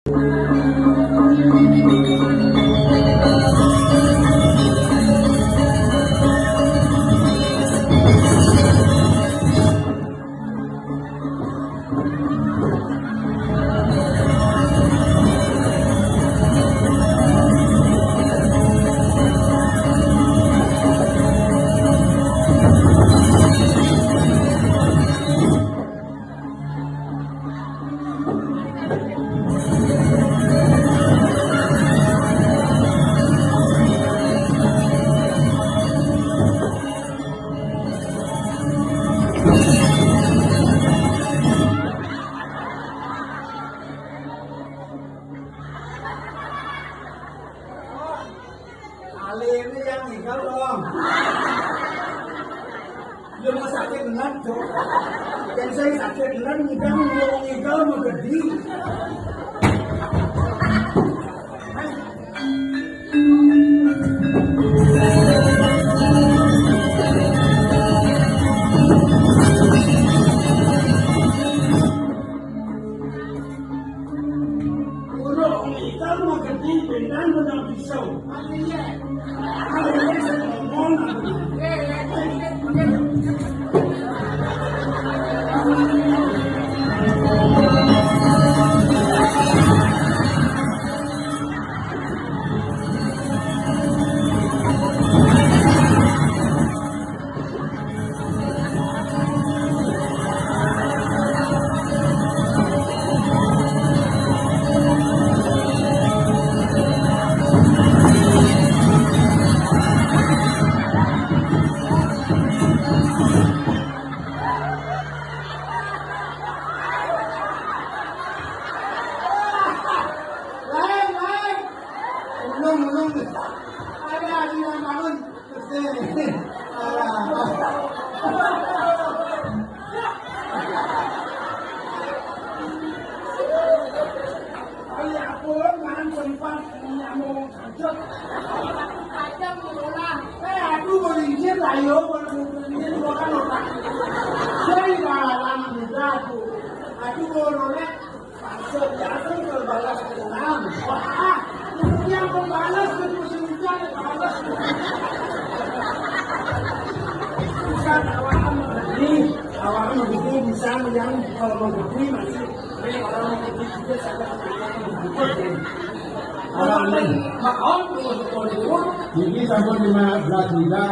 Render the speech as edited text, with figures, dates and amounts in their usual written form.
Ali ini yang nikah dong. Dia mau sakit benar dong. Yang saya sakit benar nikah mau nikah mau gede. Urut nikah mau gede benar benar pisau. Mulung ada di bangun ayah pun kan sempat nyamuk kacau mula aku boleh layo boleh bukan otak saya dalam hidup aku boleh masuk jatuh ke balas enam wah yang membalas musim hujan balas bukan awalnya begini bisa yang kalau begini masih orang begini juga sangat awalnya maaf ini sampai 15 juta